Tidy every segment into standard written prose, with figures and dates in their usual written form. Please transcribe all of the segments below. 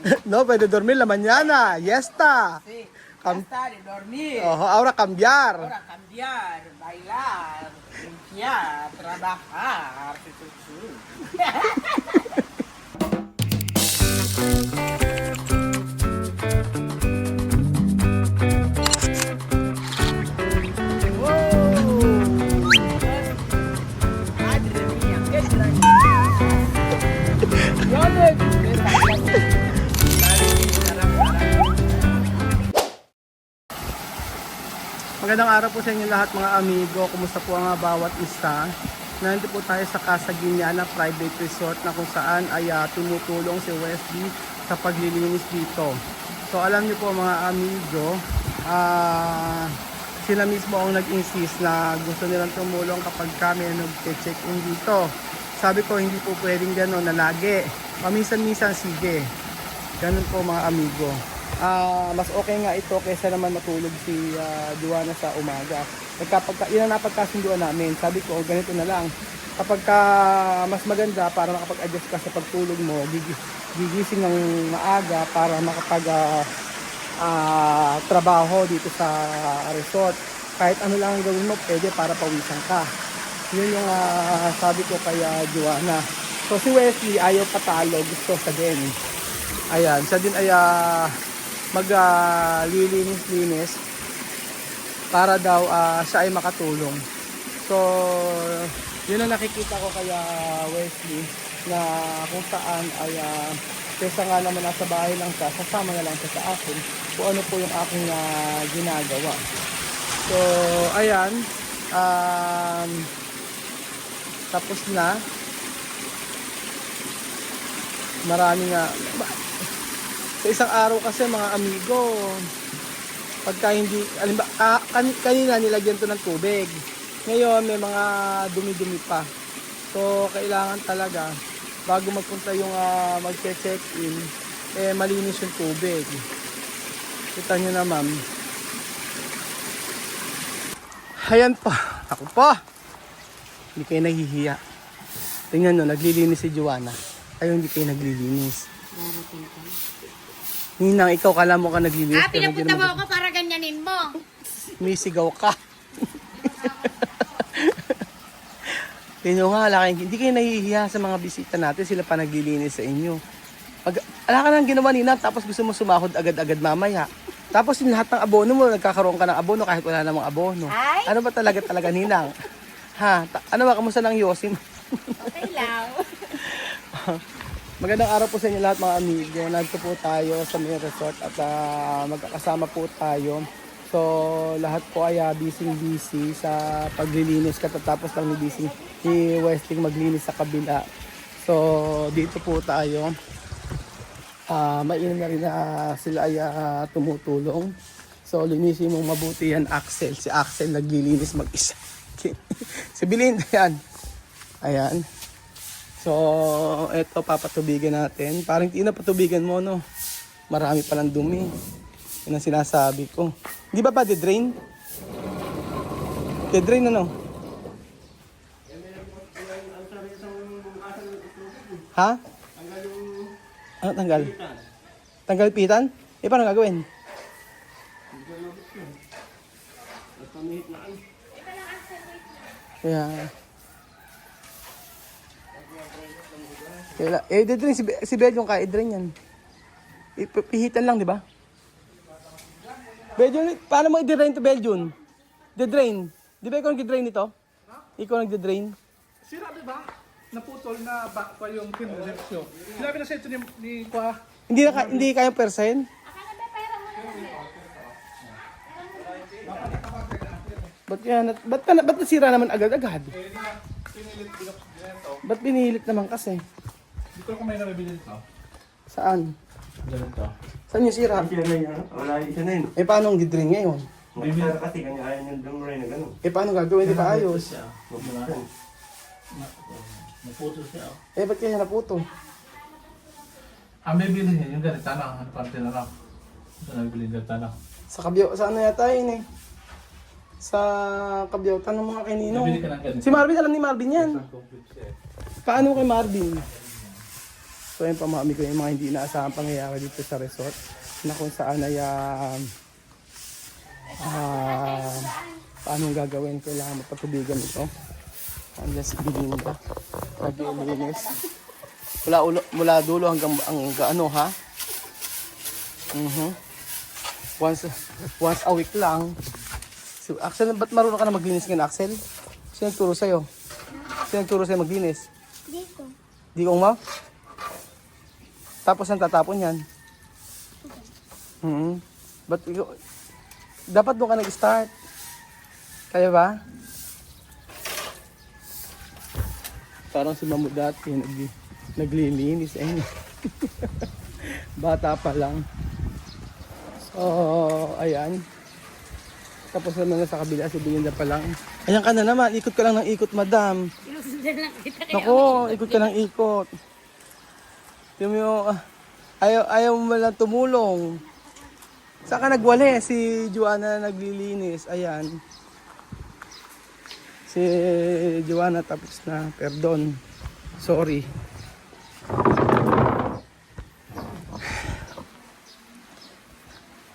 No, puede dormir la mañana. Yesta. Sí, ya está de dormir. Ahora cambiar. Ahora cambiar, bailar, limpiar, trabajar. Madre mía, qué Magandang araw po sa inyo lahat mga amigo. Kumusta po ang bawat isa? Nandito po tayo sa Casa Guiñana Private Resort na kung saan ay tumutulong si Wesley sa paglilinis dito. So alam niyo po mga amigo, sila mismo ang nag-insist na gusto nilang tumulong kapag kami nag-check-in dito. Sabi ko hindi po pwedeng gano'n na lagi. Paminsan-minsan sige. Ganun po mga amigo. Mas okay nga ito kaysa naman matulog si Joanna sa umaga. Yun ang napagkasunduan namin. Sabi ko ganito na lang. Kapag mas maganda para makapag-adjust ka sa pagtulog mo, gigising ng maaga para makapag trabaho dito sa resort. Kahit ano lang ang gawin mo, pwede para pawisan ka. Yun yung sabi ko kay Joanna. So si Wesley ayaw patalo, gusto sa din. Ayan, siya din ay maglilinis-linis para daw siya ay makatulong. So yun ang nakikita ko kaya Wesley na kung saan ay kesa nga naman nasa bahay lang siya, sasama na lang siya sa akin kung ano po yung aking ginagawa. So ayan, tapos na. Marami nga sa isang araw kasi mga amigo, pagka hindi, kanina nilagyan to ng tubig, ngayon may mga dumi-dumi pa, so kailangan talaga bago magpunta yung mag-check-in malinis yung tubig. Kita nyo na ma'am, ayan pa, ako pa, hindi kayo nahihiya. Tingnan nyo, naglilinis si Joanna, ayaw hindi kayo naglilinis. Ninang, ikaw kala mo ka naglilinis. pinapunta mo ako para ganyanin mo. May sigaw ka. Tingnan nga, hindi kayo nahihiya sa mga bisita natin. Sila pa naglilinis sa inyo. Ala ka nang ginawa Ninang, tapos gusto mo sumahod agad-agad mamaya. Tapos yung lahat ng abono mo, nagkakaroon ka ng abono kahit wala namang abono. Ay? Ano ba talaga Ninang? Ha? Ano ba, kamusta ng yosim? Okay lang. Magandang araw po sa inyo lahat mga amigo. Nandito po tayo sa may resort at magkakasama po tayo. So lahat po ay busy sa paglilinis katatapos lang ni Wesley maglinis sa kabila. So dito po tayo. Mainam na rin na sila ay tumutulong. So linisin mong mabuti yan Axel. Si Axel naglilinis mag-isa. Si Belinda yan. Ayan. So, eto papatubigan natin. Parang hindi na patubigan mo, no? Marami palang dumi. Yun ang sinasabi ko. Di ba de-drain? De-drain ano? Ha? Ano tanggal? Tanggal pitan? Paano gagawin? Yeah. De-drain si Bel yung ka-drain yan. Pihitan lang, di ba? Bel, paano mo i-drain to Bel Jun? De-drain. Di ba ikaw nag-drain nito? Ikaw nag-drain? Sira, di ba? Naputol na back pa yung kinrepsyo. Sinabi na sa ito ni Kwa. Hindi kayang persen? Ba't nasira naman agad-agad? Ba't binilit naman kasi? Dito ko may nabibili ito. Saan? Ganito. Saan yung sira? Wala, isa na yun. Paano ang gidring ngayon? Magsara kasi kanya ayaw niyang dumuray na gano'n. Paano gagawin? Di ba ayos? Naputol siya. Ba't kaya naputo? Ang bibili niya, yung ganito na, ano pang tinarap. Ito nagbili ganito na. Sa ano yata yun eh? Sa Kabyaw. Tanong mga kay Ninong. Nabili ka ng ganito. Si Marvin, alam ni Marvin yan. Complete siya eh. Paano kay Marvin? So ayun pa mga amigo, yung mga hindi inaasahang pangyayari dito sa resort na kung saan ay paano gagawin, kailangan mapatubigan ito. Unless bilhin ka, naglilinis. Mula dulo hanggang ano ha? Once a week lang. So, Axel, ba't marunong ka na maglinis ngayon, Axel? Sino nagturo sa'yo? Sino nagturo sa'yo maglinis? Dito. Di ko ma? Tapos ang tatapon yan? Ba't ikaw? Dapat doon ka nag-start. Kaya ba? Parang si Mamu dati naglilinis eh. Bata pa lang. So, ayan. Tapos naman na sa kabila, si Belinda pa lang. Ayan ka na naman, ikot ka lang ng ikot, madam. Inusundan lang kita. Naku, ikot ka ng ikot. Yung ayaw mo lang tumulong. Saan ka nagwali? Si Joanna naglilinis. Ayan. Si Joanna tapos na. Perdon. Sorry.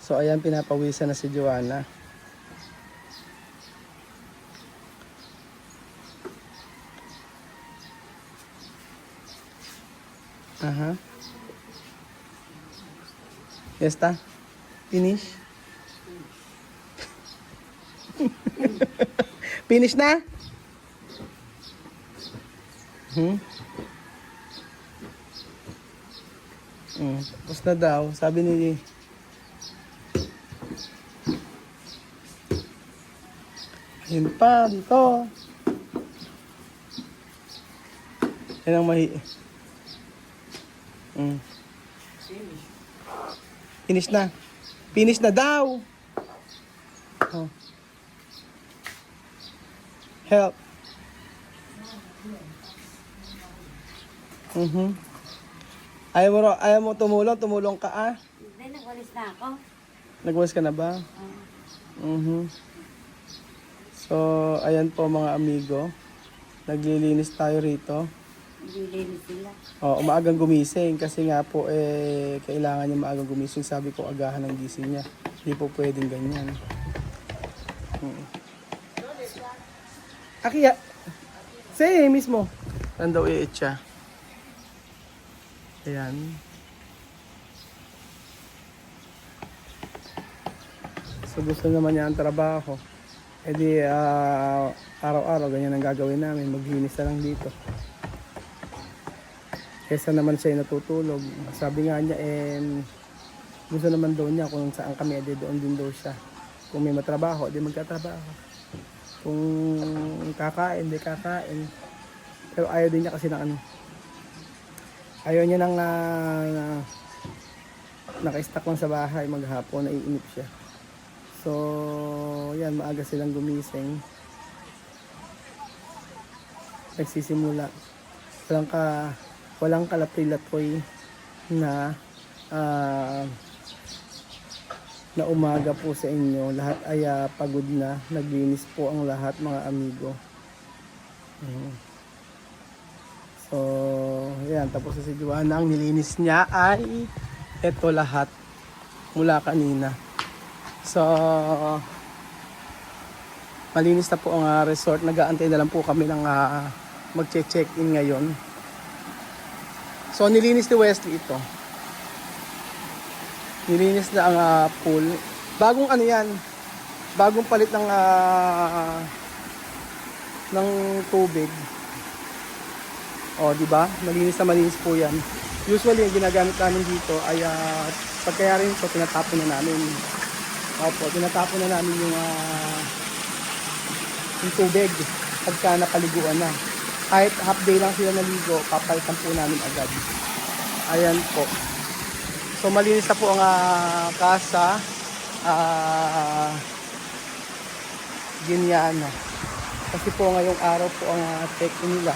So ayan, pinapawisan na si Joanna. Aha. Yesta? Finish? Finish na? Tapos na daw. Sabi ni ayun pa, dito. Yan ang Finish na. Finish na daw. Oh. Help. Ayaw mo tumulong ka ah. Hindi, nagwalis na ako. Nagwalis ka na ba? So, ayan po mga amigo. Naglilinis tayo rito. Naglilinis sila. Maagang gumising kasi nga po kailangan niya maagang gumising. Sabi ko agahan ng gising niya. Hindi po pwedeng ganyan. Akiya. Say mismo. Saan daw iit siya? Ayan. So gusto naman niya ang trabaho. E di araw-araw ganyan ang gagawin namin. Maglinis na lang dito. Kesa naman siya natutulog. Sabi nga niya gusto naman daw niya kung saan kami, doon din daw siya. Kung may matrabaho, di magkatrabaho. Kung kakain, di kakain. Pero ayaw din niya kasi ng ano. Ayaw niya nang naka-stack lang sa bahay maghapon, naiinip siya. So, yan, maaga silang gumising. Nagsisimula. Walang kalatoy-latoy na na umaga po sa inyo. Lahat ay pagod na. Naglinis po ang lahat mga amigo. So, yan. Tapos si Joanna, ang nilinis niya ay ito lahat mula kanina. So, malinis na po ang resort. Nag-aantay na lang po kami ng mag-check-in ngayon. So, nilinis ni Wesley ito. Nilinis na ang pool. Bagong ano yan. Bagong palit ng tubig. O, di ba? Malinis na malinis po yan. Usually, ang ginagamit namin dito ay pagkaya rin ito, tinatapon na namin. Opo, tinatapon na namin yung tubig pagka napaliguan na. Kahit half day lang sila naligo, papalitan po namin agad. Ayan po. So, malinis na po ang casa. Ginyana. Kasi po ngayong araw po ang check-in nila.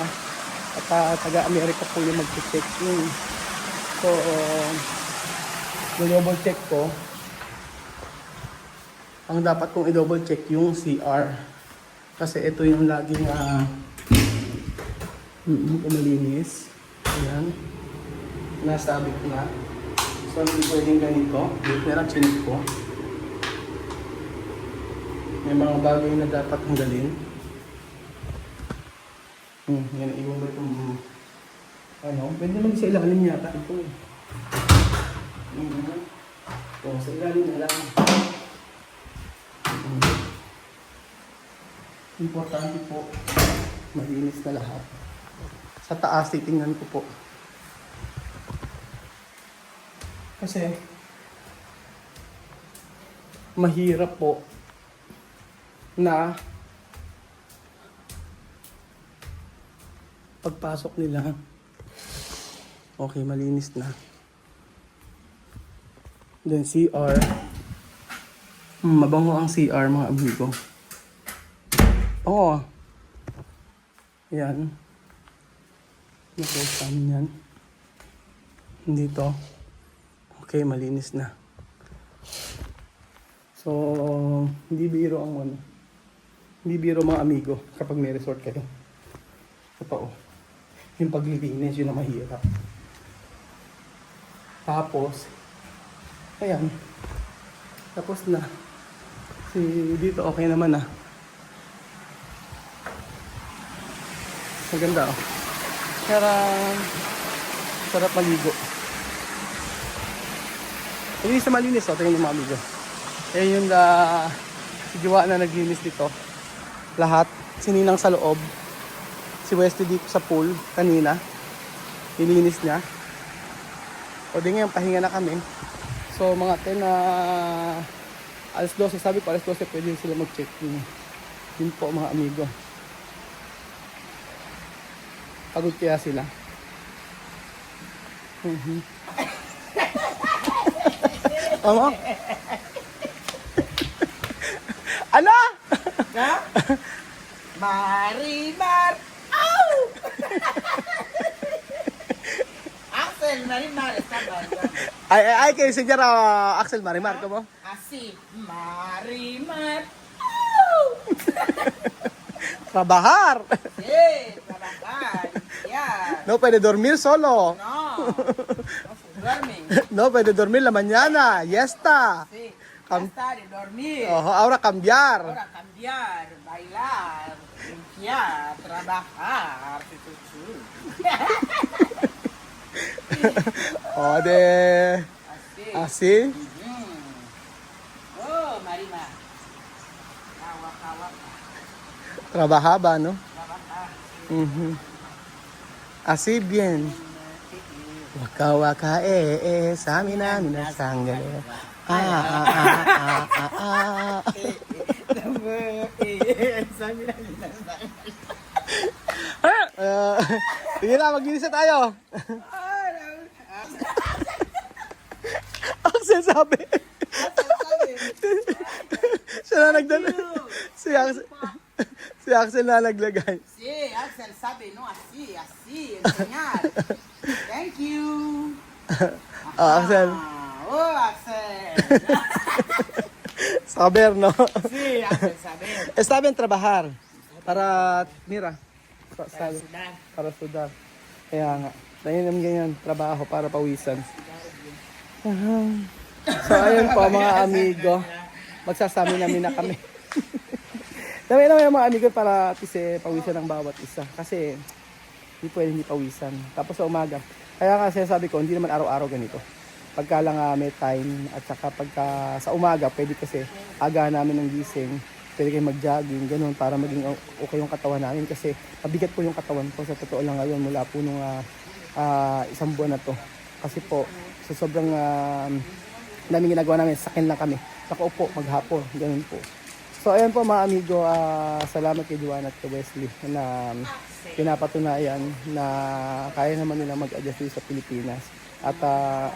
At taga-Amerika po yung mag-check-in. So, double check ko. Ang dapat kong i-double check yung CR. Kasi ito yung laging malinis. Ayan. Nasabit na. So, hindi pwedeng ganito. Pero chinik ko. May mga bagay na dapat tanggalin. Yan, iwan ba itong ano? Pwede naman sa ilalim yata ito eh. O, sa ilalim na lang. Importante po, malinis na lahat. Sa taas, titingnan ko po. Kasi, mahirap po na pagpasok nila, okay, malinis na. Then CR. Mabango ang CR, mga amigo. Oo. Yan. Napost namin yan. Dito. Okay, malinis na. So, hindi biro ang ano. Hindi biro mga amigo kapag may resort kayo. Totoo. Yung paglilinis, yun ang mahirap. Tapos, ayan. Tapos na. Dito okay naman ah. Maganda oh. Kaya sarap maligo. Malinis na malinis oh. Tingnan yung mga amigo. Ayan yung si Jowa na naglinis dito. Lahat. Sininang sa loob. Si Wesley dito sa pool kanina. Nilinis niya. O di ngayon, pahinga na kami. So mga 10 na alas 12, sabi ko alas 12 pwede sila mag-check in. Yun po mga amigo. Pagod kaya sila. Ano? Ano? Ha? Marimar! Ow! Axel, Marimar, estaba. Ay, kayo Senyor Axel Marimar ko mo? Así, Marimar. Ow! Trabajar! Sí, trabajar, limpiar. No pwede dormir solo. No, no se duermen. No pwede dormir la mañana. Yesta. Sí, Cam- gastar y dormir. Oh, ahora cambiar. Ahora cambiar, bailar, limpiar, trabajar. O de... Así. Así. Oh, Marimar. Kawa, kawa, Trabajaba, no? trabajar. Así bien. Waka waka samina mina sangale. Sige na, maglinis na tayo. Axel sabi. Siya na nagdala. Si Axel na naglagay. Sí, Axel sabe, no así, así, enseñar. Thank you. Axel. Oh, Axel. Saber, no? Sí, Axel sabe. Está bien trabajar. Para, mira. Sabi, Sudar. para sudar. Kaya nga. Dahil naman ganyan, trabaho para pawisan. So, ayun po mga amigo. Magsasami namin na kami. Dami naman yung mga amigo para at least pawisan ng bawat isa. Kasi, hindi pwede hindi pawisan. Tapos sa umaga. Kaya nga sabi ko, hindi naman araw-araw ganito. Pagka lang may time at saka pagka sa umaga, pwede kasi aga namin ng gising. Pwede kayo mag-jogging, ganun, para maging okay yung katawan namin. Kasi mabigat po yung katawan ko. Sa totoo lang ngayon, mula po nung isang buwan na to. Kasi po, sa sobrang daming ginagawa namin, sakin lang kami. Nakaupo, maghapon, ganun po. So ayan po mga amigo, salamat kay Joanna at kay Wesley na pinapatunayan na kaya naman nila mag-adjust sa Pilipinas. At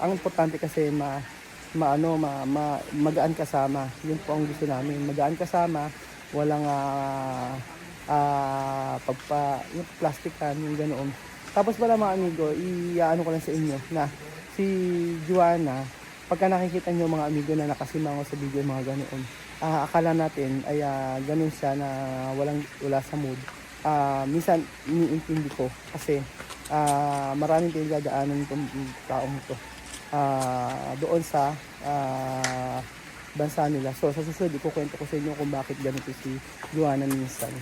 ang importante kasi magaan kasama. Yun po ang gusto namin. Magaan kasama, walang yung plastikan, yung ganoon. Tapos pala mga amigo, i-ano ko lang sa inyo na si Joanna, pagka nakikita nyo mga amigo na nakasimango sa video mga ganoon, akala natin ay ganun siya na wala sa mood. Minsan iniintindi ko kasi maraming pinagdadaanan itong taong ito doon sa bansa nila. So sa susunod, ikukwento ko sa inyo kung bakit ganito si Joanna minsan.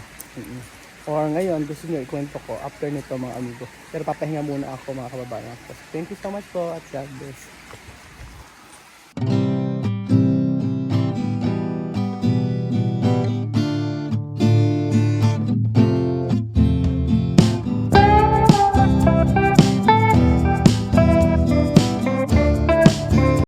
Or ngayon, gusto nyo ikwento ko after nito mga amigo. Pero papahinga muna ako mga kababayan. So, thank you so much po at God bless.